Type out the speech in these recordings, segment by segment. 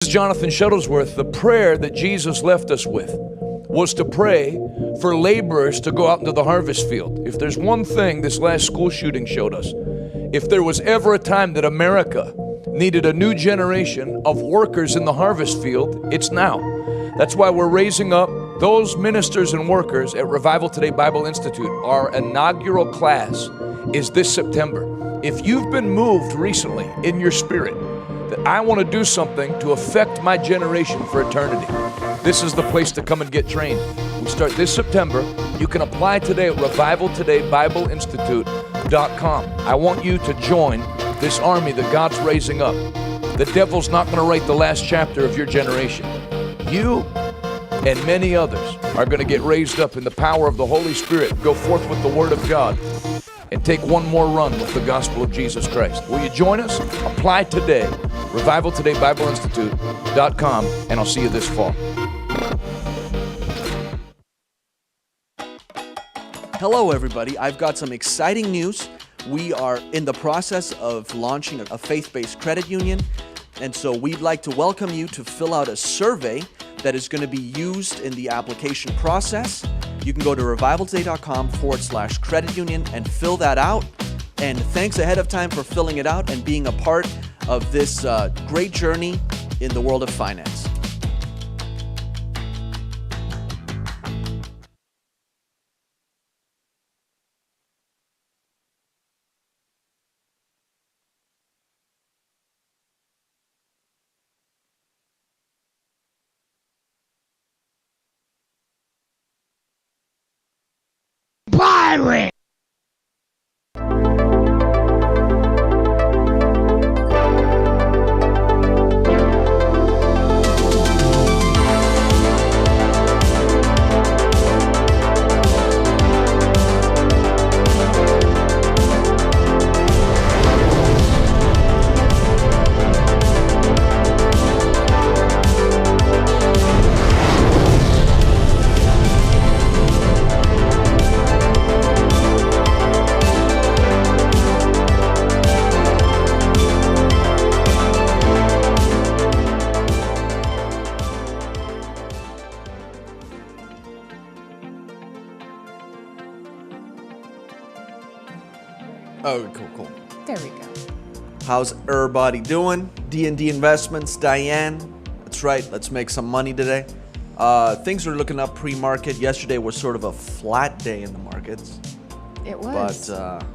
Jonathan Shuttlesworth. The prayer that Jesus left us with was to pray for laborers to go out into the harvest field. If there's one thing this last school shooting showed us, if there was ever a time that America needed a new generation of workers in the harvest field, it's now. That's why we're raising up those ministers and workers at Revival Today Bible Institute. Our inaugural class is this September. If you've been moved recently in your spirit that I want to do something to affect my generation for eternity, this is the place to come and get trained. We start this September. You can apply today at revivaltodaybibleinstitute.com. I want you to join this army that God's raising up. The devil's not going to write the last chapter of your generation. You and many others are going to get raised up in the power of the Holy Spirit, go forth with the Word of God, and take one more run with the gospel of Jesus Christ. Will you join us? Apply today, revivaltodaybibleinstitute.com, and I'll see you this fall. Hello, everybody. I've got some exciting news. We are in the process of launching a faith-based credit union, and so we'd like to welcome you to fill out a survey that is going to be used in the application process. You can go to revivaltoday.com/credit union and fill that out. And thanks ahead of time for filling it out and being a part of this great journey in the world of finance. Pirate! Oh, cool. There we go. How's everybody doing? D&D Investments, Diane. That's right, let's make some money today. Things are looking up pre-market. Yesterday was sort of a flat day in the markets. It was. But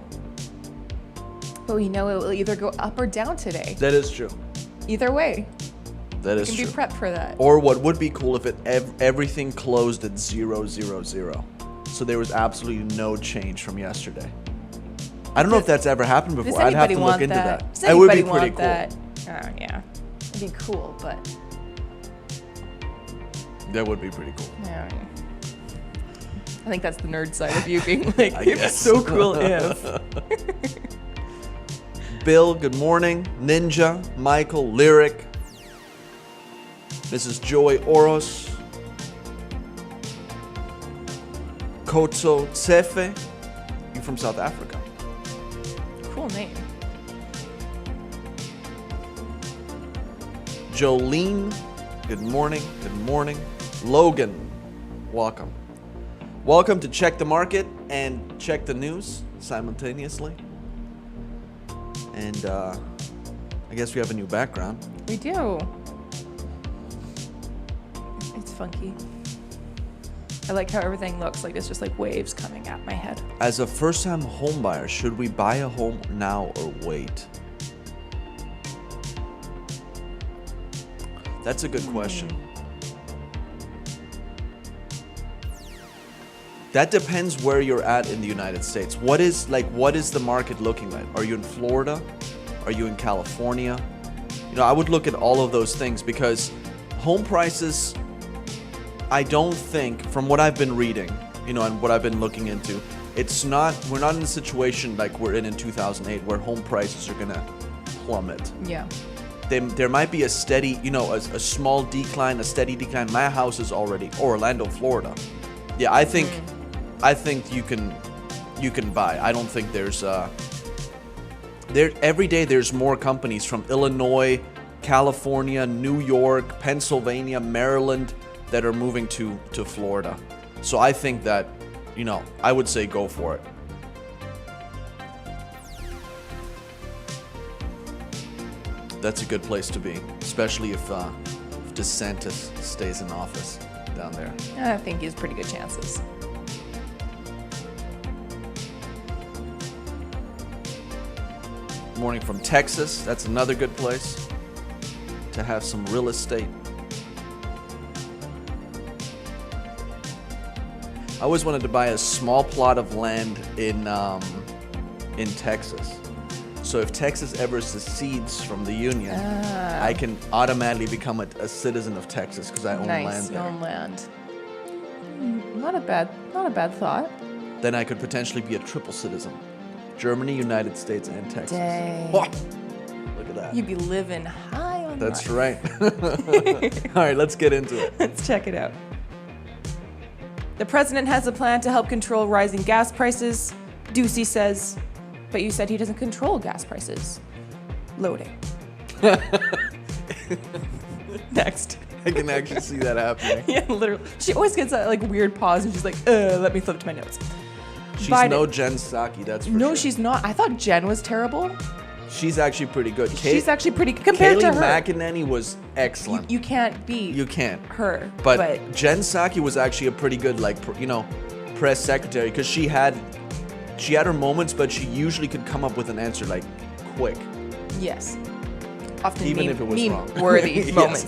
we know it will either go up or down today. That is true. Either way. That is true. You can be prepped for that. Or what would be cool if everything closed at 0, 0, 0. So there was absolutely no change from yesterday. I don't know if that's ever happened before. I'd have to look into that. Does anybody want that? Oh, yeah. It'd be cool, but... That would be pretty cool. Yeah. I think that's the nerd side of you being like, it's so cool if. Bill, good morning. Ninja, Michael, Lyric, Mrs. Joy Oros, Kotso Tsefe. You from South Africa. Cool name. Jolene, good morning. Good morning. Logan, welcome. Welcome to Check the Market and Check the News simultaneously. And I guess we have a new background. We do. It's funky. I like how everything looks like it's just like waves coming at my head. As a first-time home buyer, should we buy a home now or wait? That's a good question. That depends where you're at in the United States. What is the market looking like? Are you in Florida? Are you in California? You know, I would look at all of those things because home prices, I don't think, from what I've been reading, you know, and what I've been looking into, we're not in a situation like we're in 2008 where home prices are gonna plummet. Yeah. There might be a steady, you know, a small decline, a steady decline. My house is already Orlando, Florida. Yeah, I think you can buy. I don't think there's every day there's more companies from Illinois, California, New York, Pennsylvania, Maryland that are moving to Florida. So I think that, I would say go for it. That's a good place to be, especially if DeSantis stays in office down there. I think he has pretty good chances. Morning from Texas. That's another good place to have some real estate. I always wanted to buy a small plot of land in Texas. So if Texas ever secedes from the Union, I can automatically become a citizen of Texas because I own land Nice, you there. own land. Not a bad thought. Then I could potentially be a triple citizen. Germany, United States, and Texas. Dang. Oh, look at that. You'd be living high on That's life. right. All right, let's get into it. Let's check it out. The president has a plan to help control rising gas prices, Ducey says, but you said he doesn't control gas prices. Loading. Next. I can actually see that happening. Yeah, literally. She always gets that weird pause and she's like, let me flip to my notes. She's Biden. no Jen Psaki, that's for sure. No, she's not. I thought Jen was terrible. She's actually pretty good. She's actually pretty compared to Kayleigh her. McEnany was excellent. You can't beat You can't. her. But Jen Psaki was actually a pretty good, press secretary because she had her moments, but she usually could come up with an answer quick. yes. Often Even if it was wrong. worthy Yes. moments.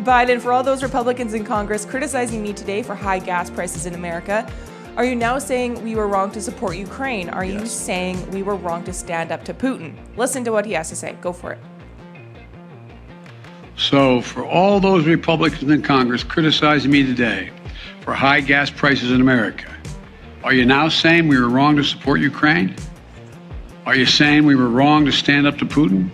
Biden, for all those Republicans in Congress criticizing me today for high gas prices in America, are you now saying we were wrong to support Ukraine? Are you Yes. saying we were wrong to stand up to Putin? Listen to what he has to say. Go for it. So for all those Republicans in Congress criticizing me today for high gas prices in America, are you now saying we were wrong to support Ukraine? Are you saying we were wrong to stand up to Putin?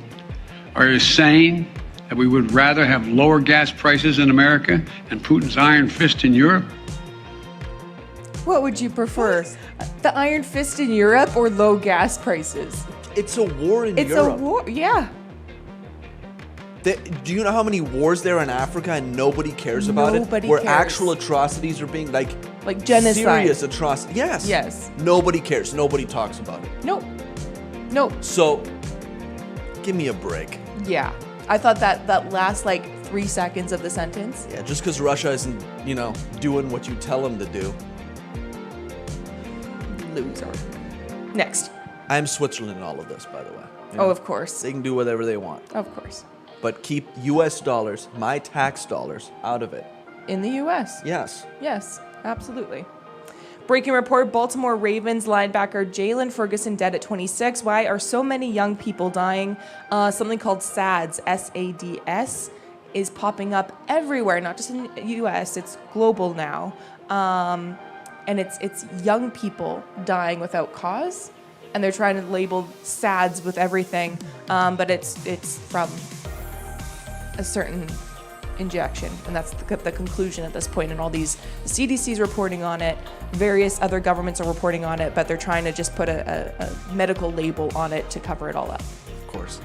Are you saying that we would rather have lower gas prices in America and Putin's iron fist in Europe? What would you prefer? The iron fist in Europe or low gas prices? It's a war in It's Europe. a war. Yeah. Do you know how many wars there are in Africa and nobody cares about Nobody it? Where cares. actual atrocities are being Like genocide. serious atrocities. Yes. Yes. Nobody cares. Nobody talks about it. Nope. Nope. So, give me a break. Yeah. I thought that last 3 seconds of the sentence. Yeah, just because Russia isn't, doing what you tell them to do. Loser. Next. I'm Switzerland in all of this, by the way. Oh, of course. They can do whatever they want. Of course. But keep US dollars, my tax dollars, out of it. In the U.S. Yes. Yes, absolutely. Breaking report, Baltimore Ravens linebacker Jalen Ferguson dead at 26. Why are so many young people dying? Something called SADS, S-A-D-S, is popping up everywhere, not just in the U.S., it's global now. And it's young people dying without cause, and they're trying to label SADS with everything, but it's from a certain injection, and that's the conclusion at this point. And all these, the CDC's reporting on it, various other governments are reporting on it, but they're trying to just put a medical label on it to cover it all up. Of course.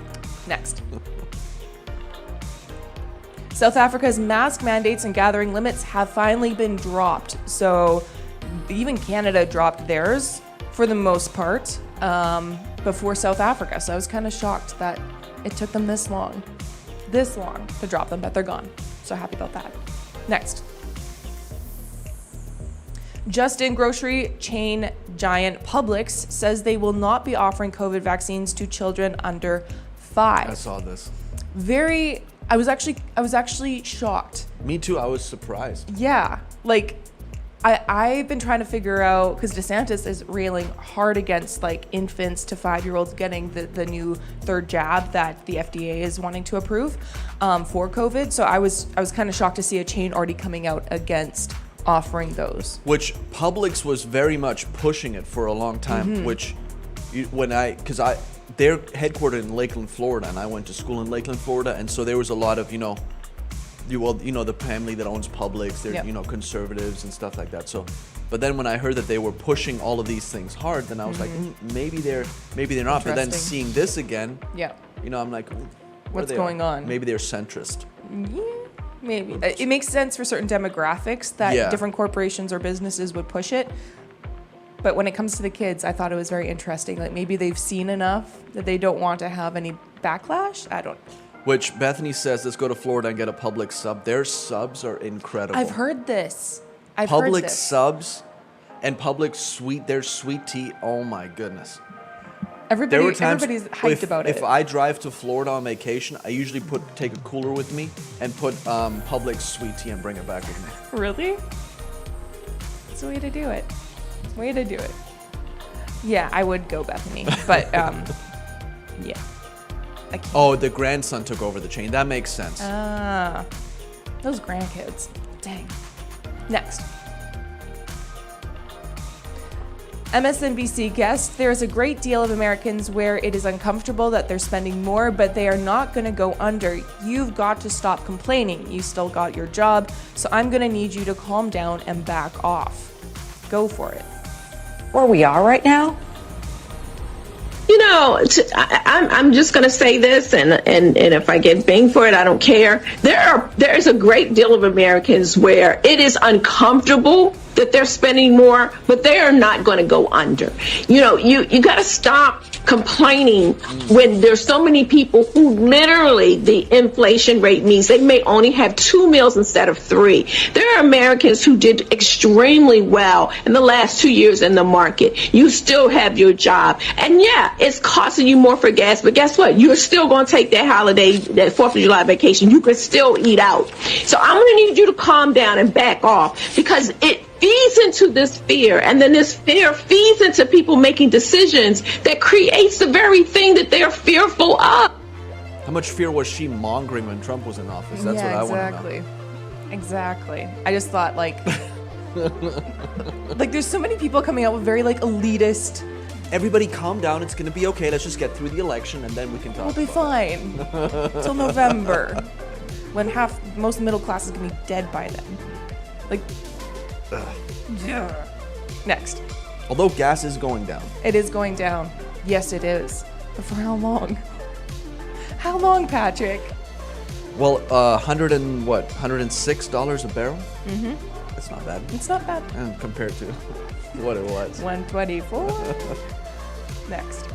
Next. South Africa's mask mandates and gathering limits have finally been dropped. So even Canada dropped theirs for the most part before South Africa. So I was kind of shocked that it took them this long to drop them, but they're gone. So happy about that. Next. Just-in grocery chain giant Publix says they will not be offering COVID vaccines to children under 5. I saw this. I was actually shocked. Me too, I was surprised. Yeah, I've been trying to figure out, because DeSantis is railing hard against infants to 5-year-olds getting the new third jab that the FDA is wanting to approve for COVID. So I was kind of shocked to see a chain already coming out against offering those. Which Publix was very much pushing it for a long time. Which, they're headquartered in Lakeland, Florida, and I went to school in Lakeland, Florida, and so there was a lot of the family that owns Publix, they're Yep. conservatives and stuff like that. So, but then when I heard that they were pushing all of these things hard, then I was like, maybe they're not. But then Interesting. seeing this again, Yeah. I'm like, what's They going are. on. Maybe they're centrist. Yeah, maybe. It makes sense for certain demographics that Yeah. different corporations or businesses would push it. But when it comes to the kids, I thought it was very interesting. Like maybe they've seen enough that they don't want to have any backlash. I don't. Which Bethany says, let's go to Florida and get a Publix sub. Their subs are incredible. I've heard this. I've heard Publix this. subs and Publix sweet, their sweet tea. Oh my goodness. Everybody's hyped about it. If I drive to Florida on vacation, I usually take a cooler with me and put Publix sweet tea and bring it back with me. Really? It's the way to do it. Way to do it. Yeah, I would go Bethany, but yeah. I can't. Oh, the grandson took over the chain. That makes sense. Those grandkids. Dang. Next. MSNBC guest, there is a great deal of Americans where it is uncomfortable that they're spending more, but they are not going to go under. You've got to stop complaining. You still got your job, so I'm going to need you to calm down and back off. Go for it. Where we are right now? You know, I'm just going to say this, and if I get banged for it, I don't care. There is a great deal of Americans where it is uncomfortable that they're spending more, but they are not going to go under. You know, you got to stop complaining when there's so many people who literally the inflation rate means they may only have 2 meals instead of 3. There are Americans who did extremely well in the last 2 years in the market. You still have your job. And yeah, it's costing you more for gas, but guess what? You're still going to take that holiday, that 4th of July vacation. You can still eat out. So I'm going to need you to calm down and back off, because it feeds into this fear, and then this fear feeds into people making decisions that creates the very thing that they're fearful of. How much fear was she mongering when Trump was in office? That's what I want to know. Exactly. I just thought like there's so many people coming out with very like elitist. Everybody calm down. It's going to be okay. Let's just get through the election and then we can talk. We'll be about fine till November, when most middle class is gonna be dead by then. Like, yeah. Next. it. Although gas is going down. It is going down. Yes, it is. But for how long? How long, Patrick? Well, $106 a barrel. Mm-hmm. That's not bad. It's not bad. Compared to what it was. 124. Next.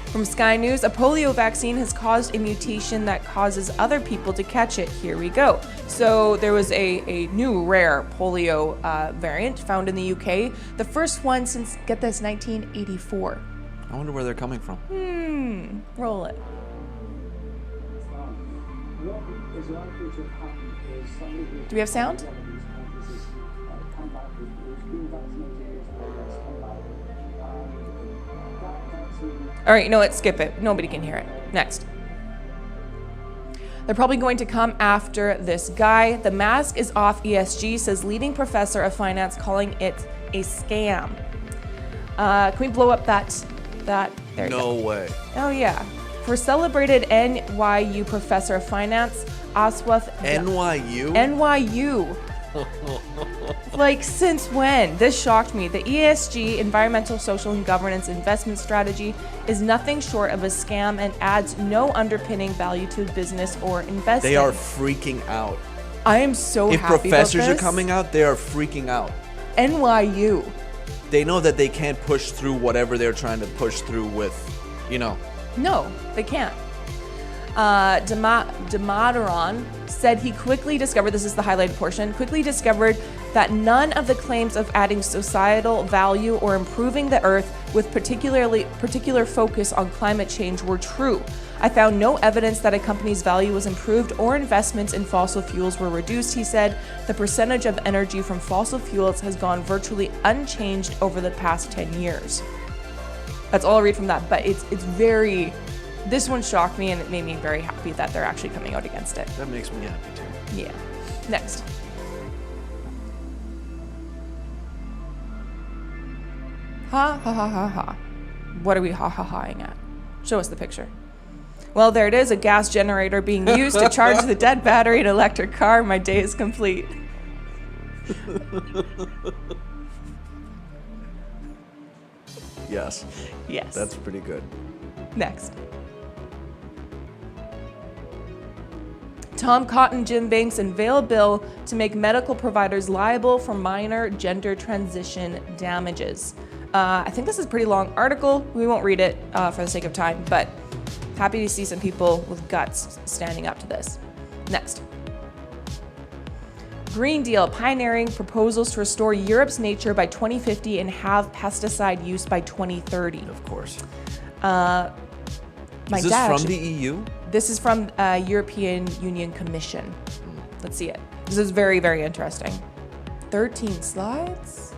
From Sky News, a polio vaccine has caused a mutation that causes other people to catch it. Here we go. So there was a new rare polio variant found in the UK. The first one since, get this, 1984. I wonder where they're coming from. Roll it. Do we have sound? All right, you know what? Skip it. Nobody can hear it. Next. They're probably going to come after this guy. The mask is off ESG, says leading professor of finance, calling it a scam. Can we blow up that? There you go. No way. Oh, yeah. For celebrated NYU professor of finance, Aswath. NYU. Like, since when? This shocked me. The ESG, environmental, social, and governance investment strategy, is nothing short of a scam and adds no underpinning value to business or investment. They are freaking out. I am so If happy about professors are this. coming out, they are freaking out. NYU. They know that they can't push through whatever they're trying to push through with, No, they can't. Demaderon said he quickly discovered, this is the highlighted portion, quickly discovered that none of the claims of adding societal value or improving the earth with particular focus on climate change were true. I found no evidence that a company's value was improved or investments in fossil fuels were reduced, he said. The percentage of energy from fossil fuels has gone virtually unchanged over the past 10 years. That's all I'll read from that, but it's very... This one shocked me, and it made me very happy that they're actually coming out against it. That makes me happy too. Yeah. Next. Ha ha ha ha ha. What are we ha ha haing at? Show us the picture. Well, there it is, a gas generator being used to charge the dead battery in an electric car. My day is complete. Yes. Yes. That's pretty good. Next. Tom Cotton, Jim Banks unveil a bill to make medical providers liable for minor gender transition damages. I think this is a pretty long article. We won't read it for the sake of time, but happy to see some people with guts standing up to this. Next. Green Deal, pioneering proposals to restore Europe's nature by 2050 and have pesticide use by 2030. Of course. Is this from the EU? This is from European Union Commission. Let's see it. This is very, very interesting. 13 slides?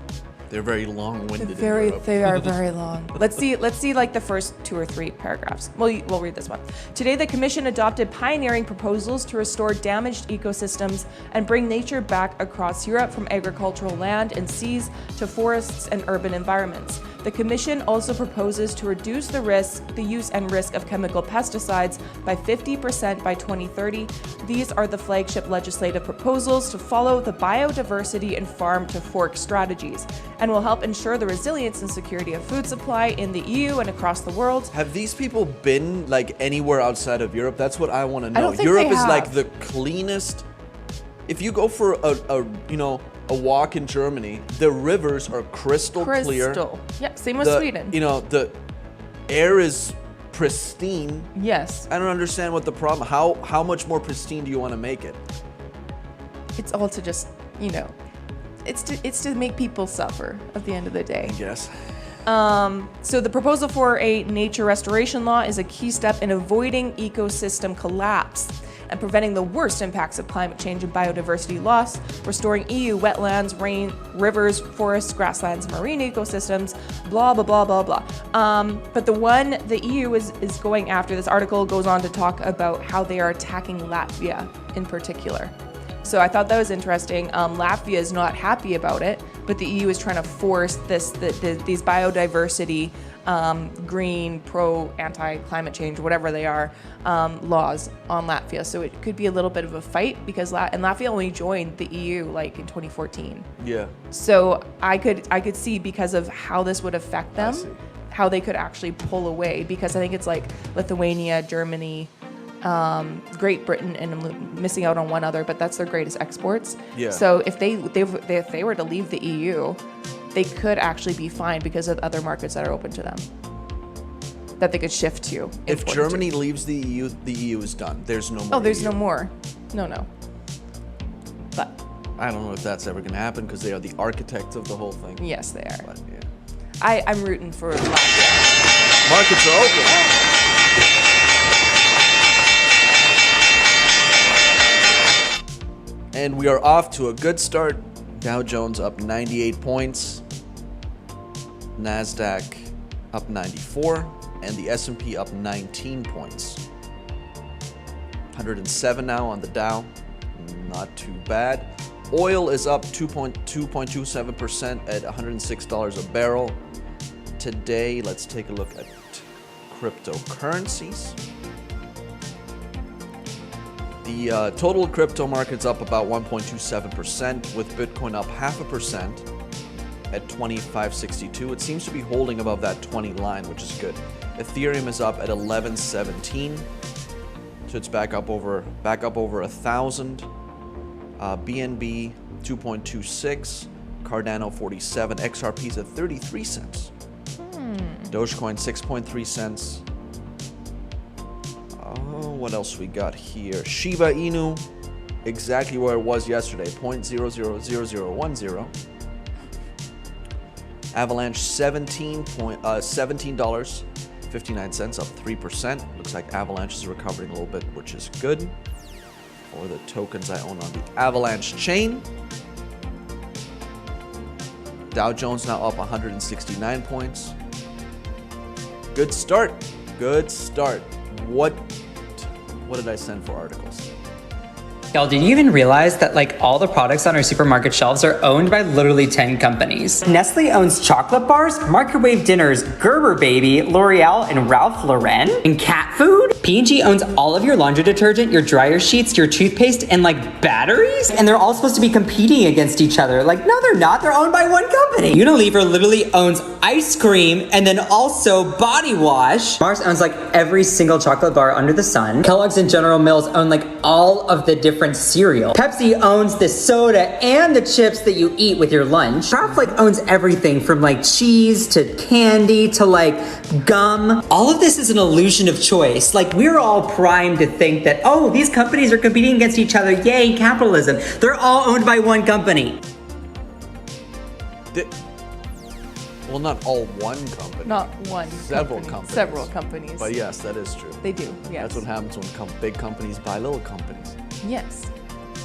They're very long-winded. They are very long. Let's see like the first 2 or 3 paragraphs. We'll read this one. Today, the Commission adopted pioneering proposals to restore damaged ecosystems and bring nature back across Europe from agricultural land and seas to forests and urban environments. The Commission also proposes to reduce the use and risk of chemical pesticides by 50% by 2030. These are the flagship legislative proposals to follow the biodiversity and farm-to-fork strategies, and will help ensure the resilience and security of food supply in the EU and across the world. Have these people been like anywhere outside of Europe? That's what I want to know. I don't think Europe they is have. like the cleanest. If you go for a walk in Germany, the rivers are crystal clear. Yeah, same with Sweden. The air is pristine. Yes. I don't understand what the problem. How much more pristine do you want to make it? It's all to just, it's to make people suffer at the end of the day. Yes. So the proposal for a nature restoration law is a key step in avoiding ecosystem collapse and preventing the worst impacts of climate change and biodiversity loss, restoring EU wetlands, rivers, forests, grasslands, marine ecosystems, blah, blah, blah, blah, blah. But the one the EU is going after, this article goes on to talk about how they are attacking Latvia in particular. So I thought that was interesting. Latvia is not happy about it, but the EU is trying to force these biodiversity, green, pro, anti-climate change, whatever they are, laws on Latvia. So it could be a little bit of a fight because Latvia only joined the EU like in 2014. Yeah. So I could see because of how this would affect them, how they could actually pull away, because I think it's like Lithuania, Germany, Great Britain, and I'm missing out on one other, but that's their greatest exports. Yeah. So if they were to leave the EU, they could actually be fined because of other markets that are open to them that they could shift to. If Germany leaves the EU is done. There's no more. Oh, there's EU. no more. No. But I don't know if that's ever going to happen because they are the architects of the whole thing. yes, they are. But yeah. I'm rooting for Latvia. Markets are open. And we are off to a good start. Dow Jones up 98 points. NASDAQ up 94. And the S&P up 19 points. 107 now on the Dow. Not too bad. Oil is up 2.27% at $106 a barrel. Today, let's take a look at cryptocurrencies. The total crypto market's up about 1.27%, with Bitcoin up 0.5% at 25.62. It seems to be holding above that 20 line, which is good. Ethereum is up at 11.17, so it's back up over 1,000. BNB 2.26, Cardano 47, XRP's at 33 cents. Dogecoin 6.3 cents. What else we got here? Shiba Inu, exactly where it was yesterday, 0.000010. Avalanche $17.59, up 3%. Looks like Avalanche is recovering a little bit, which is good for the tokens I own on the Avalanche chain. Dow Jones now up 169 points. Good start. Good start. What did I send for articles? Y'all, did you even realize that like all the products on our supermarket shelves are owned by literally 10 companies? Nestle owns chocolate bars, microwave dinners, Gerber Baby, L'Oreal, and Ralph Lauren. And cat food? P&G owns all of your laundry detergent, your dryer sheets, your toothpaste, and like batteries? And they're all supposed to be competing against each other. Like, no, they're not. They're owned by one company. Unilever literally owns ice cream and then also body wash. Mars owns like every single chocolate bar under the sun. Kellogg's and General Mills own like all of the different cereal. Pepsi owns the soda and the chips that you eat with your lunch. Ralph like owns everything from like cheese to candy to like gum. All of this is an illusion of choice. Like we're all primed to think that, oh, these companies are competing against each other. Yay, capitalism. They're all owned by one company. Well, not all one company. Not one. Several company. companies. Several companies. But yes, that is true. They do. Yes. That's what happens when big companies buy little companies. Yes.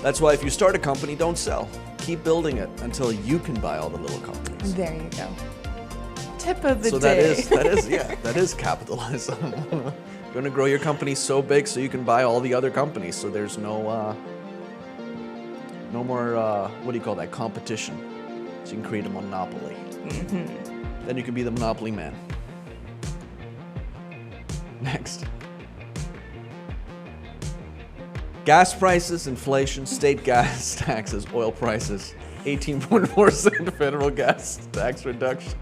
That's why if you start a company, don't sell. Keep building it until you can buy all the little companies. There you go. Tip of the So day. that is capitalism. You're gonna grow your company so big so you can buy all the other companies. So there's no more what do you call that, competition. So you can create a monopoly. Then you can be the monopoly man. Next. Gas prices, inflation, state gas taxes, oil prices, 18.4% federal gas tax reduction.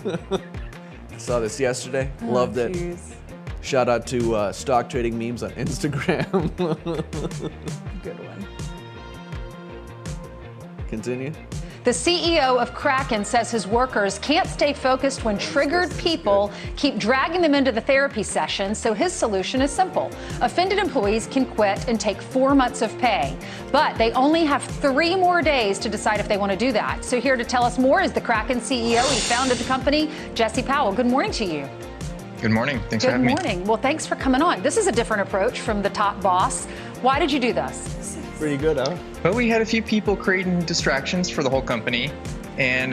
I saw this yesterday. Loved it. Geez. Shout out to stock trading memes on Instagram. Good one. Continue. The CEO of Kraken says his workers can't stay focused when triggered people keep dragging them into the therapy session, so his solution is simple. Offended employees can quit and take 4 months of pay, but they only have 3 more days to decide if they want to do that. So here to tell us more is the Kraken CEO. He founded the company, Jesse Powell. Good morning to you. Good morning. Thanks for having me. Good morning. Well, thanks for coming on. This is a different approach from the top boss. Why did you do this? Pretty good, huh? Well, we had a few people creating distractions for the whole company, and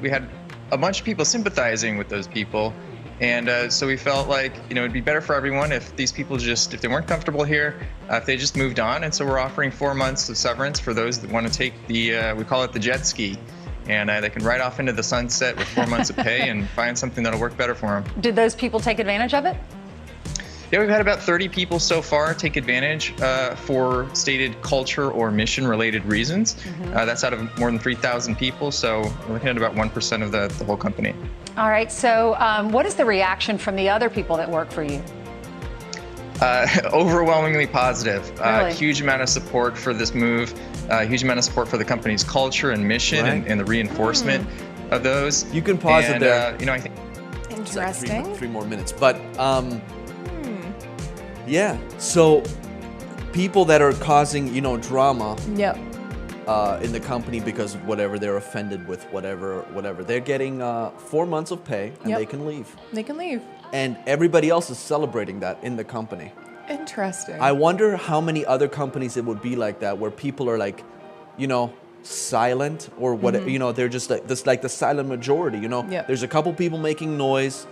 we had a bunch of people sympathizing with those people, and so we felt like it'd be better for everyone if these people if they weren't comfortable here, if they just moved on. And so we're offering 4 months of severance for those that want to take the we call it the jet ski, and they can ride off into the sunset with 4 months of pay and find something that'll work better for them. Did those people take advantage of it? Yeah, we've had about 30 people so far take advantage for stated culture or mission related reasons. That's out of more than 3,000 people, so we're looking at about 1% of the whole company. All right, so what is the reaction from the other people that work for you? Overwhelmingly positive. Really? Huge amount of support for this move, huge amount of support for the company's culture and mission, Right. and the reinforcement of those. You can pause it there. I think Interesting. Like three more minutes, but yeah. So people that are causing drama Yep. in the company because of whatever they're offended with, whatever, they're getting 4 months of pay and Yep. they can leave. They can leave. And everybody else is celebrating that in the company. Interesting. I wonder how many other companies it would be like that, where people are like, silent or what, they're just like this, like the silent majority. Yep. There's a couple people making noise,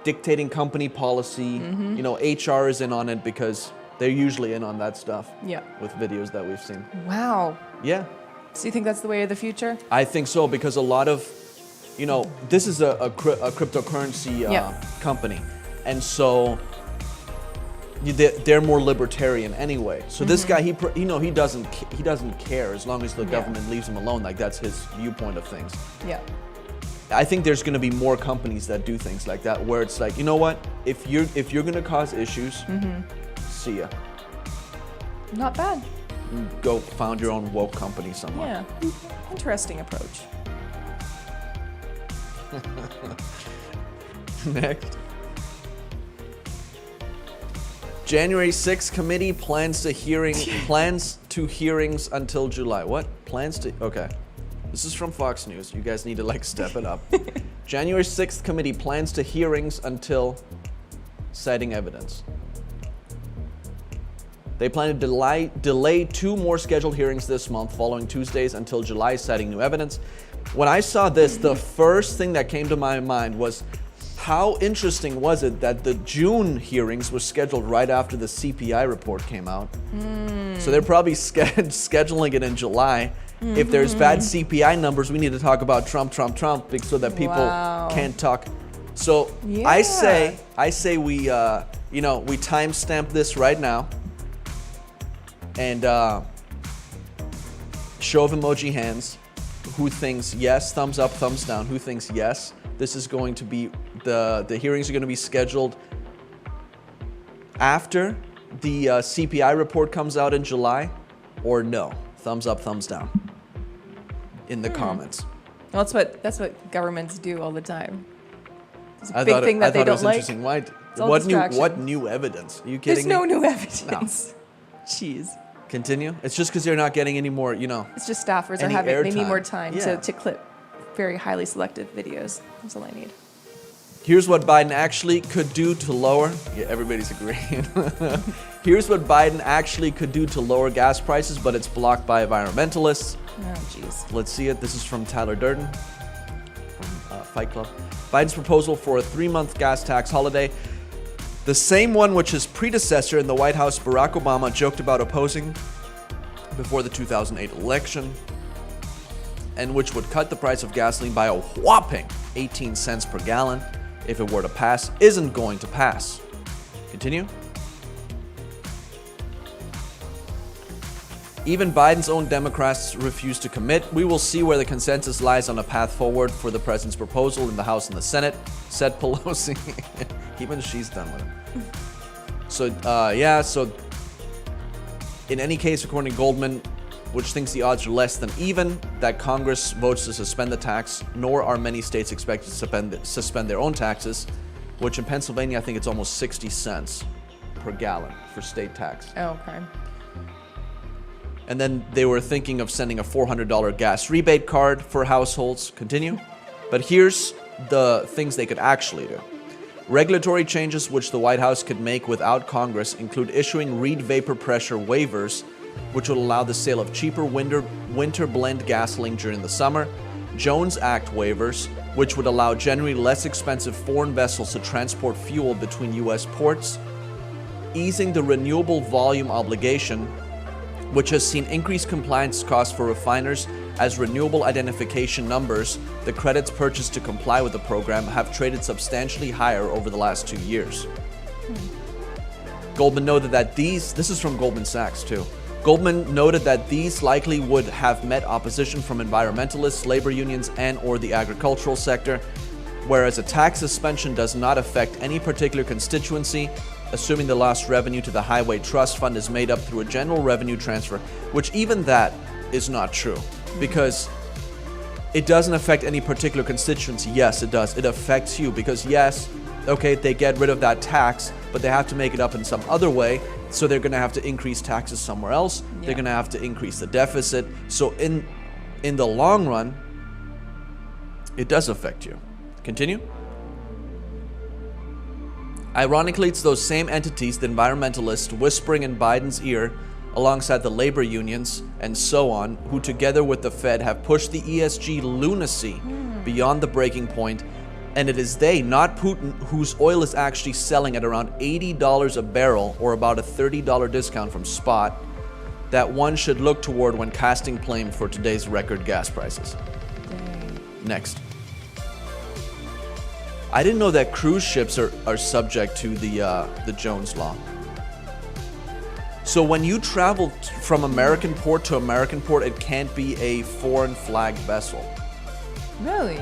dictating company policy. HR is in on it because they're usually in on that stuff. Yeah. With videos that we've seen. Wow. Yeah. So you think that's the way of the future? I think so, because a lot of, this is a cryptocurrency company, and so they're more libertarian anyway. So this guy, he doesn't care as long as the government leaves him alone. Like, that's his viewpoint of things. Yeah. I think there's going to be more companies that do things like that, where it's like, you know what? If you're going to cause issues, see ya. Not bad. Go found your own woke company somewhere. Yeah. Interesting approach. Next. January 6th committee plans to hearings until July. What? Okay. This is from Fox News. You guys need to step it up. January 6th committee plans to hearings until citing evidence. They plan to delay 2 more scheduled hearings this month, following Tuesdays until July, citing new evidence. When I saw this, the first thing that came to my mind was, how interesting was it that the June hearings were scheduled right after the CPI report came out? So they're probably scheduling it in July. If there's bad CPI numbers, we need to talk about Trump, so that people can't talk. So I say we, we timestamp this right now, and show of emoji hands. Who thinks yes? Thumbs up, thumbs down. Who thinks yes? This is going to be the hearings are going to be scheduled after the CPI report comes out in July, or no? Thumbs up, thumbs down in the comments. Well, that's what governments do all the time. It's a big thing that they don't like. Interesting. Why? What new evidence? Are you kidding There's me? no new evidence. Jeez. Continue. It's just because they're not getting any more, It's just staffers any they need airtime. more time Yeah. to clip very highly selective videos. That's all I need. Here's what Biden actually could do to lower. Yeah, everybody's agreeing. Here's what Biden actually could do to lower gas prices, but it's blocked by environmentalists. Oh, jeez. Let's see it. This is from Tyler Durden from Fight Club. Biden's proposal for a 3-month gas tax holiday, the same one which his predecessor in the White House, Barack Obama, joked about opposing before the 2008 election, and which would cut the price of gasoline by a whopping 18 cents per gallon if it were to pass, isn't going to pass. Continue. Even Biden's own Democrats refuse to commit. We will see where the consensus lies on a path forward for the president's proposal in the House and the Senate, said Pelosi. Even she's done with him. So in any case, according to Goldman, which thinks the odds are less than even that Congress votes to suspend the tax, nor are many states expected to suspend their own taxes, which in Pennsylvania, I think it's almost 60 cents per gallon for state tax. Oh, okay. And then they were thinking of sending a $400 gas rebate card for households. Continue. But here's the things they could actually do. Regulatory changes which the White House could make without Congress include issuing Reed vapor pressure waivers, which would allow the sale of cheaper winter blend gasoline during the summer, Jones Act waivers, which would allow generally less expensive foreign vessels to transport fuel between U.S. ports, easing the renewable volume obligation, which has seen increased compliance costs for refiners as renewable identification numbers, the credits purchased to comply with the program, have traded substantially higher over the last 2 years. Goldman noted that this is from Goldman Sachs too. Goldman noted that these likely would have met opposition from environmentalists, labor unions, and/or the agricultural sector, whereas a tax suspension does not affect any particular constituency, assuming the lost revenue to the Highway Trust Fund is made up through a general revenue transfer, which even that is not true, because it doesn't affect any particular constituency. Yes, it does. It affects you because yes, okay, they get rid of that tax, but they have to make it up in some other way, so they're going to have to increase taxes somewhere else. Yeah. They're going to have to increase the deficit. So in the long run, it does affect you. Continue. Ironically, it's those same entities, the environmentalists, whispering in Biden's ear, alongside the labor unions and so on, who together with the Fed have pushed the ESG lunacy beyond the breaking point. And it is they, not Putin, whose oil is actually selling at around $80 a barrel, or about a $30 discount from spot, that one should look toward when casting blame for today's record gas prices. Dang. Next. I didn't know that cruise ships are subject to the Jones Law. So when you travel from American port to American port, it can't be a foreign flagged vessel. Really?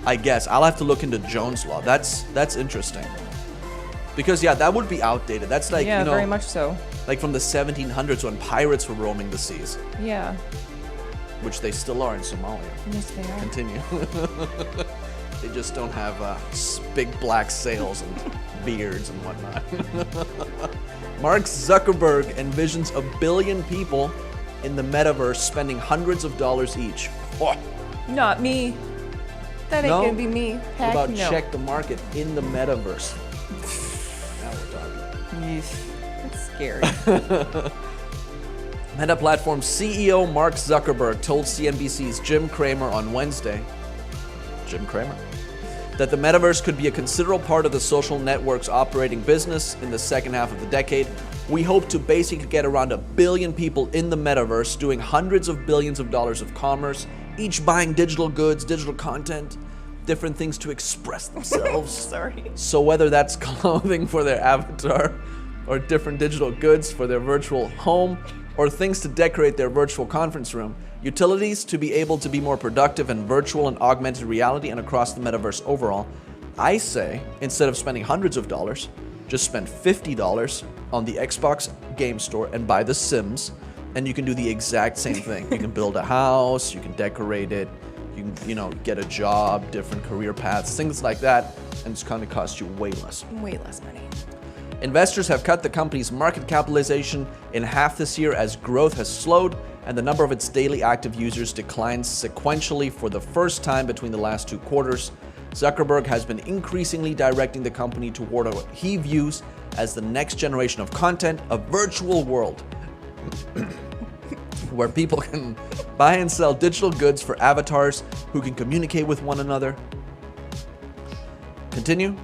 I guess. I'll have to look into Jones Law. That's interesting. Because yeah, that would be outdated. That's like, yeah, very much so. Like from the 1700s when pirates were roaming the seas. Yeah. Which they still are in Somalia. Yes, they are. Continue. They just don't have big black sails and beards and whatnot. Mark Zuckerberg envisions 1 billion people in the Metaverse spending hundreds of dollars each. Oh. Not me. That ain't gonna be me. Heck what about no. check the market in the Metaverse? Now we're talking. That's scary. Meta Platform CEO Mark Zuckerberg told CNBC's Jim Cramer on Wednesday, that the metaverse could be a considerable part of the social network's operating business in the second half of the decade. We hope to basically get around 1 billion people in the metaverse doing hundreds of billions of dollars of commerce, each buying digital goods, digital content, different things to express themselves. Sorry. So whether that's clothing for their avatar or different digital goods for their virtual home or things to decorate their virtual conference room, utilities to be able to be more productive in virtual and augmented reality and across the metaverse overall, I say instead of spending hundreds of dollars, just spend $50 on the Xbox game store and buy The Sims, and you can do the exact same thing. You can build a house, you can decorate it, you can, get a job, different career paths, things like that, and it's going to cost you way less. Way less money. Investors have cut the company's market capitalization in half this year as growth has slowed and the number of its daily active users declines sequentially for the first time between the last 2 quarters. Zuckerberg has been increasingly directing the company toward what he views as the next generation of content, a virtual world where people can buy and sell digital goods for avatars who can communicate with one another. Continue.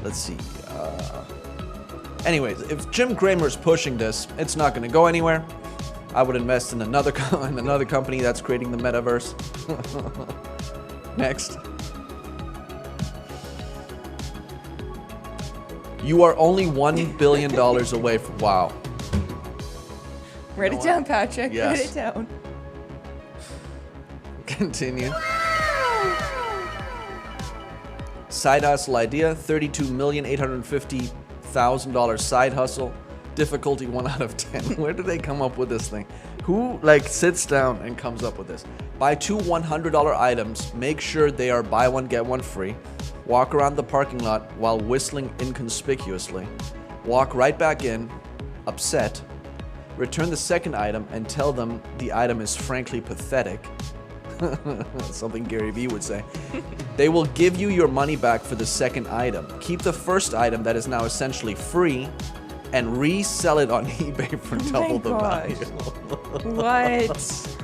Let's see. Anyways, if Jim Cramer's pushing this, it's not going to go anywhere. I would invest in another company that's creating the metaverse. Next. You are only $1 billion away from... Wow. Write it down, Patrick. Yes. Write it down. Continue. Side hustle idea, $32,850,000 side hustle. Difficulty 1 out of 10. Where did they come up with this thing? Who sits down and comes up with this? Buy 2 $100 items. Make sure they are buy one get one free. Walk around the parking lot while whistling inconspicuously. Walk right back in, upset. Return the second item and tell them the item is frankly pathetic. Something Gary Vee would say. They will give you your money back for the second item. Keep the first item that is now essentially free and resell it on eBay for double the value. What?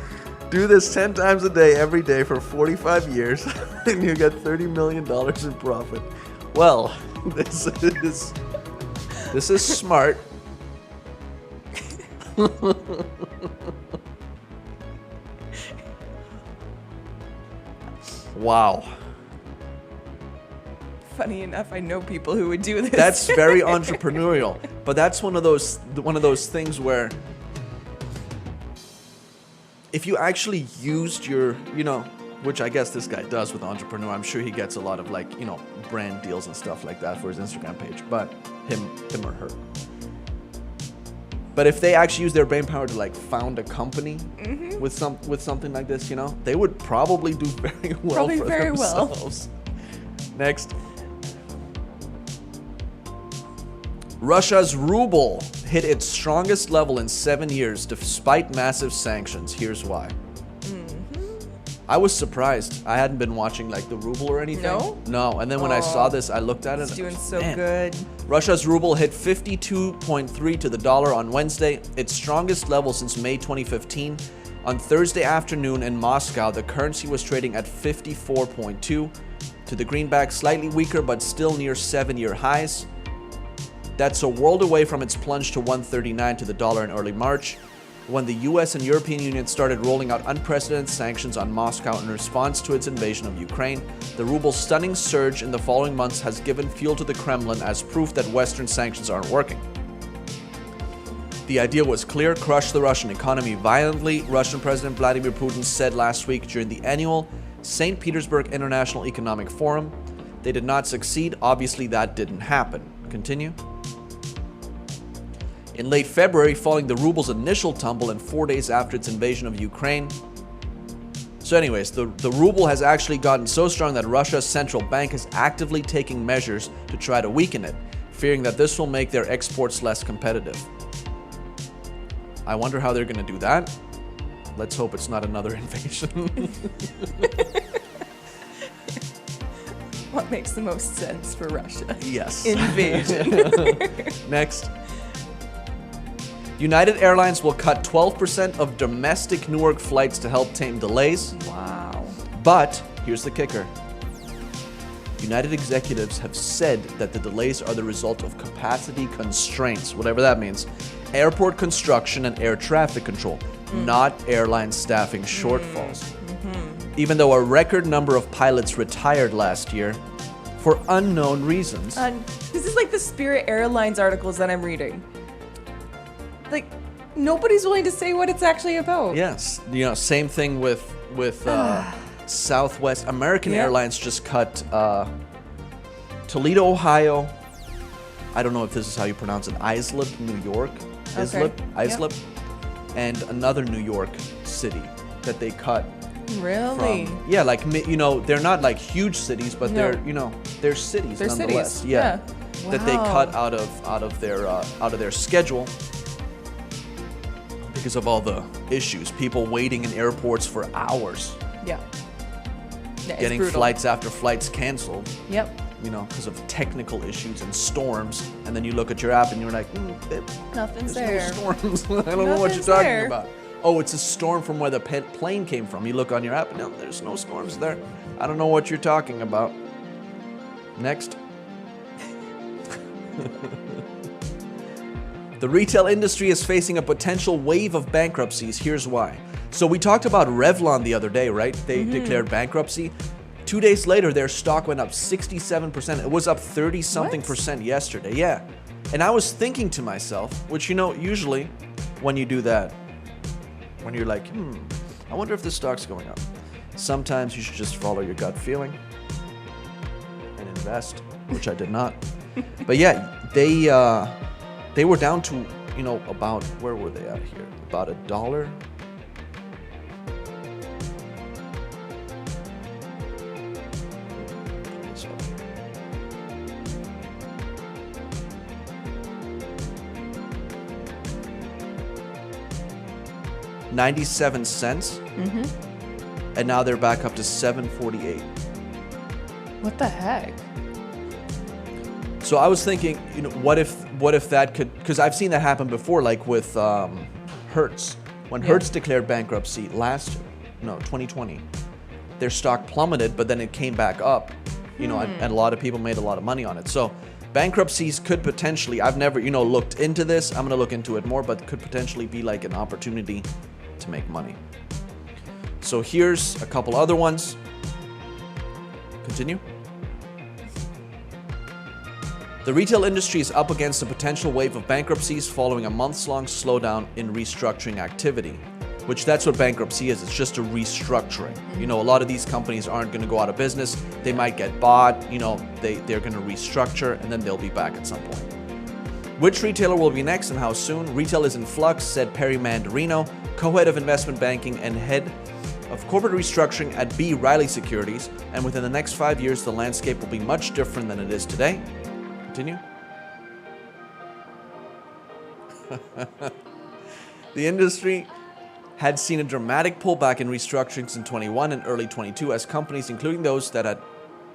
Do this 10 times a day, every day for 45 years, and you get $30 million in profit. Well, this is smart. Wow. Funny enough, I know people who would do this. That's very entrepreneurial, but that's one of those things where if you actually used your, which I guess this guy does with Entrepreneur, I'm sure he gets a lot of brand deals and stuff like that for his Instagram page, but him or her. But if they actually use their brain power to found a company with something like this, they would probably do very well for themselves. Next. Russia's ruble hit its strongest level in 7 years despite massive sanctions. Here's why. I was surprised. I hadn't been watching the ruble or anything. No. And then when I saw this, I looked at it. It's doing so good. Russia's ruble hit 52.3 to the dollar on Wednesday, its strongest level since May 2015. On Thursday afternoon in Moscow, the currency was trading at 54.2 to the greenback, slightly weaker but still near 7-year highs. That's a world away from its plunge to 139 to the dollar in early March, when the US and European Union started rolling out unprecedented sanctions on Moscow in response to its invasion of Ukraine. The ruble's stunning surge in the following months has given fuel to the Kremlin as proof that Western sanctions aren't working. The idea was clear: crush the Russian economy violently, Russian President Vladimir Putin said last week during the annual St. Petersburg International Economic Forum. They did not succeed. Obviously, that didn't happen. Continue. In late February, following the ruble's initial tumble and 4 days after its invasion of Ukraine. So anyways, the ruble has actually gotten so strong that Russia's central bank is actively taking measures to try to weaken it, fearing that this will make their exports less competitive. I wonder how they're going to do that. Let's hope it's not another invasion. What makes the most sense for Russia? Yes. Invasion. Next. United Airlines will cut 12% of domestic Newark flights to help tame delays. Wow. But here's the kicker. United executives have said that the delays are the result of capacity constraints, whatever that means, airport construction and air traffic control, not airline staffing shortfalls. Even though a record number of pilots retired last year for unknown reasons. This is like the Spirit Airlines articles that I'm reading. Like, nobody's willing to say what it's actually about. Yes, same thing with Southwest. American Airlines just cut Toledo, Ohio. I don't know if this is how you pronounce it. Islip, New York. Islip, and another New York city that they cut. Really? From, they're not like huge cities, but they're cities nonetheless. Cities. Yeah. Wow. That they cut out of their schedule because of all the issues. People waiting in airports for hours. Yeah. Getting flights after flights canceled. Yep. Because of technical issues and storms. And then you look at your app and you're like, nothing's there's there. no storms. I don't know what you're talking about. Oh, it's a storm from where the plane came from. You look on your app and no, there's no storms there. I don't know what you're talking about. Next. The retail industry is facing a potential wave of bankruptcies. Here's why. So we talked about Revlon the other day, right? They declared bankruptcy. 2 days later, their stock went up 67%. It was up 30-something% yesterday. Yeah. And I was thinking to myself, which, usually when you do that, when you're like, I wonder if this stock's going up. Sometimes you should just follow your gut feeling and invest, which I did not. But yeah, they were down to, about, where were they at here? About $1. $0.97, and now they're back up to $7.48. What the heck? So I was thinking, what if that could? Because I've seen that happen before, like with Hertz. When Hertz declared bankruptcy last year, 2020, their stock plummeted, but then it came back up. And a lot of people made a lot of money on it. So bankruptcies could potentially. I've never, looked into this. I'm gonna look into it more, but could potentially be like an opportunity to make money. So here's a couple other ones. Continue. The retail industry is up against a potential wave of bankruptcies following a months-long slowdown in restructuring activity, which that's what bankruptcy is. It's just a restructuring. A lot of these companies aren't going to go out of business. They might get bought. They're going to restructure, and then they'll be back at some point. Which retailer will be next and how soon? Retail is in flux, said Perry Mandarino, co-head of investment banking and head of corporate restructuring at B. Riley Securities. And within the next 5 years, the landscape will be much different than it is today. Continue. The industry had seen a dramatic pullback in restructurings in 21 and early 22 as companies, including those that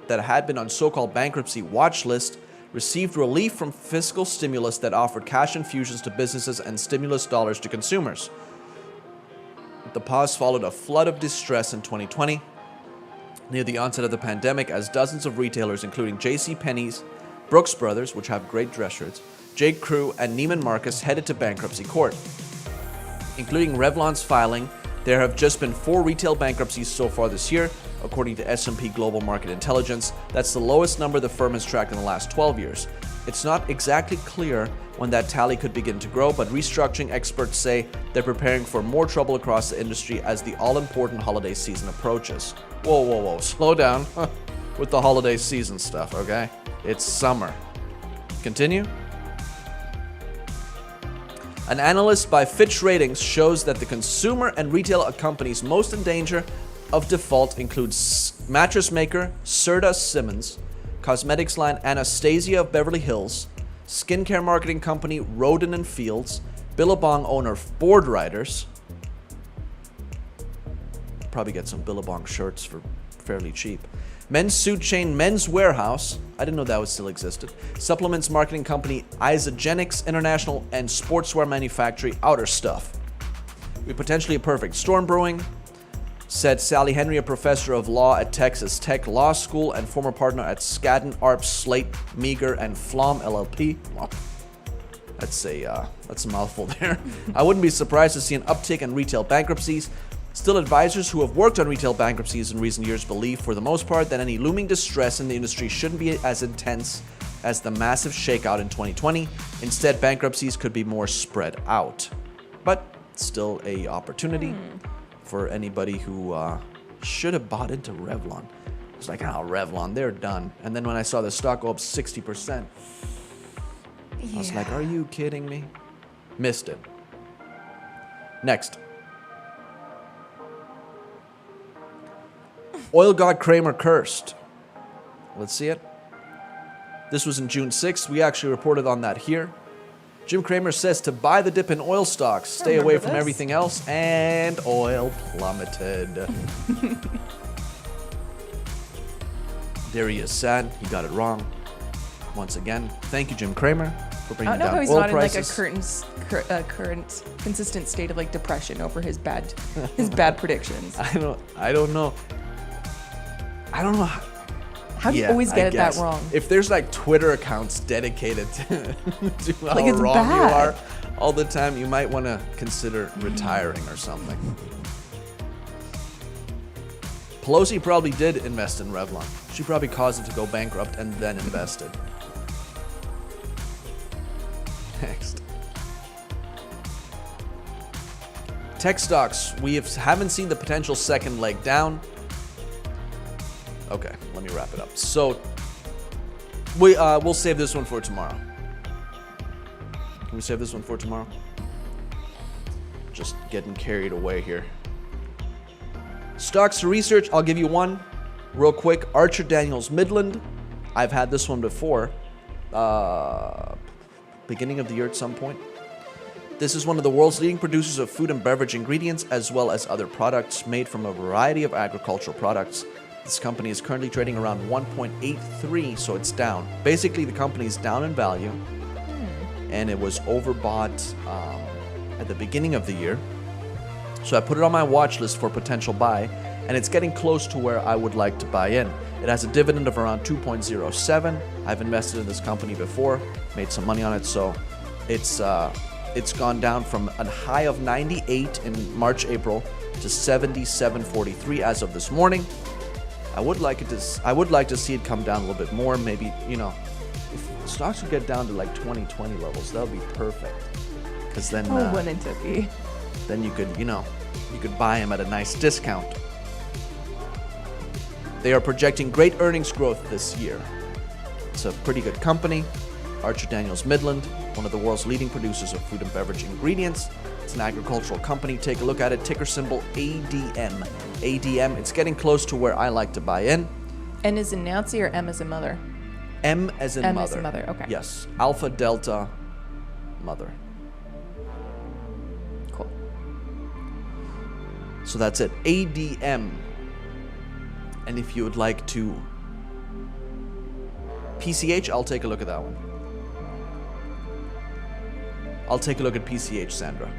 had been on so-called bankruptcy watch list, received relief from fiscal stimulus that offered cash infusions to businesses and stimulus dollars to consumers. The pause followed a flood of distress in 2020, near the onset of the pandemic, as dozens of retailers, including JCPenney's, Brooks Brothers, which have great dress shirts, J. Crew, and Neiman Marcus headed to bankruptcy court. Including Revlon's filing, there have just been 4 retail bankruptcies so far this year, according to S&P Global Market Intelligence. That's the lowest number the firm has tracked in the last 12 years. It's not exactly clear when that tally could begin to grow, but restructuring experts say they're preparing for more trouble across the industry as the all-important holiday season approaches. Whoa, slow down with the holiday season stuff, okay? It's summer. Continue. An analyst by Fitch Ratings shows that the consumer and retail companies most in danger of default include mattress maker Serta Simmons, cosmetics line Anastasia of Beverly Hills, skincare marketing company Roden & Fields, Billabong owner Board Riders. Probably get some Billabong shirts for fairly cheap. Men's suit chain Men's Warehouse, I didn't know that still existed. Supplements marketing company Isogenics International, and sportswear manufacturer Outer Stuff. Be potentially a perfect storm brewing, said Sally Henry, a professor of law at Texas Tech Law School and former partner at Skadden, Arps, Slate, Meager, and Flom LLP. Wow. That's a mouthful there. I wouldn't be surprised to see an uptick in retail bankruptcies. Still, advisors who have worked on retail bankruptcies in recent years believe, for the most part, that any looming distress in the industry shouldn't be as intense as the massive shakeout in 2020. Instead, bankruptcies could be more spread out. But still a opportunity for anybody who should have bought into Revlon. It's like, oh, Revlon, they're done. And then when I saw the stock go up 60%, I was like, are you kidding me? Missed it. Next. Oil god Kramer cursed. Let's see it. This was in June 6th. We actually reported on that here. Jim Cramer says to buy the dip in oil stocks, stay away from everything else, and oil plummeted. There he is, sad. He got it wrong. Once again, thank you, Jim Cramer, for bringing down oil prices. I don't know how he's not in like a current consistent state of like depression over his bad predictions. I don't know. How do you always get that wrong? If there's like Twitter accounts dedicated to how like wrong you are all the time, you might want to consider retiring or something. Pelosi probably did invest in Revlon. She probably caused it to go bankrupt and then invested. Next. Tech stocks. We haven't seen the potential second leg down. Okay, let me wrap it up. So, we'll save this one for tomorrow. Can we save this one for tomorrow? Just getting carried away here. Stocks to research, I'll give you one real quick. Archer Daniels Midland. I've had this one before. Beginning of the year at some point. This is one of the world's leading producers of food and beverage ingredients, as well as other products made from a variety of agricultural products. This company is currently trading around 1.83, so it's down. Basically, the company is down in value, and it was overbought at the beginning of the year. So I put it on my watch list for potential buy, and it's getting close to where I would like to buy in. It has a dividend of around 2.07. I've invested in this company before, made some money on it, so it's gone down from a high of 98 in March, April to 77.43 as of this morning. I would like to see it come down a little bit more. Maybe, if stocks would get down to like 2020 levels, that would be perfect. Because then, wouldn't it be? Then you could buy them at a nice discount. They are projecting great earnings growth this year. It's a pretty good company. Archer Daniels Midland, one of the world's leading producers of food and beverage ingredients. It's an agricultural company. Take a look at it. Ticker symbol ADM. ADM. It's getting close to where I like to buy in. N as in Nancy or M as in mother? M as in mother. M as in mother, okay. Yes. Alpha, Delta, mother. Cool. So that's it. ADM. And if you would like to PCH, I'll take a look at that one. I'll take a look at PCH, Sandra.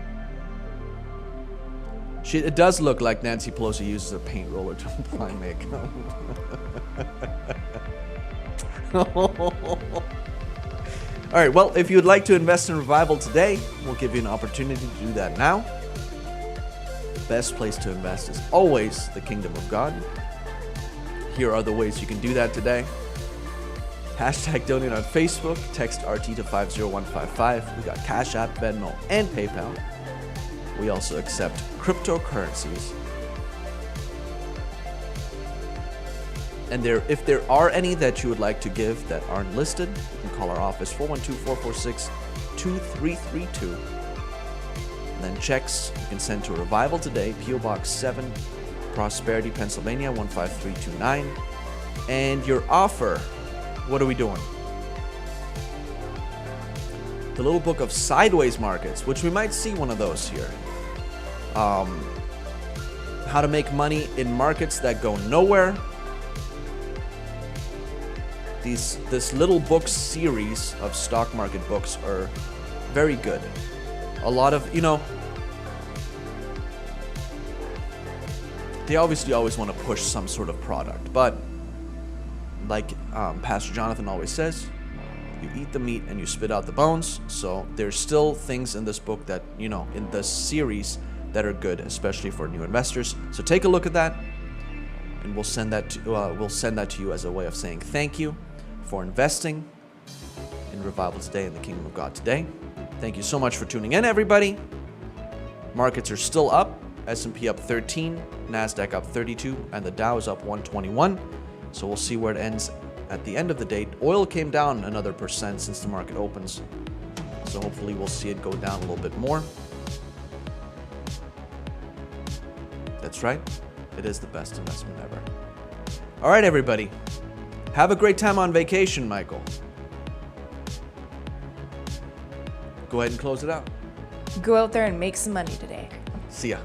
It does look like Nancy Pelosi uses a paint roller to apply makeup. All right, well, if you'd like to invest in Revival today, we'll give you an opportunity to do that now. The best place to invest is always the kingdom of God. Here are the ways you can do that today. Hashtag donate on Facebook, text RT to 50155. We got Cash App, Venmo, and PayPal. We also accept cryptocurrencies. And if there are any that you would like to give that aren't listed, you can call our office, 412-446-2332. And then checks you can send to Revival Today, P.O. Box 7, Prosperity, Pennsylvania, 15329. And your offer, what are we doing? The little book of sideways markets, which we might see one of those here. How to make money in markets that go nowhere. This little book series of stock market books are very good. A lot of, they obviously always want to push some sort of product, but like Pastor Jonathan always says, you eat the meat and you spit out the bones. So there's still things in this book that, in this series that are good, especially for new investors. So take a look at that, and we'll send that to you as a way of saying thank you for investing in Revival Today and the Kingdom of God Today. Thank you so much for tuning in, everybody. Markets are still up. S&P up 13, NASDAQ up 32, and the Dow is up 121. So we'll see where it ends at the end of the day. Oil came down another % since the market opens. So hopefully we'll see it go down a little bit more. That's right. It is the best investment ever. All right, everybody. Have a great time on vacation, Michael. Go ahead and close it out. Go out there and make some money today. See ya.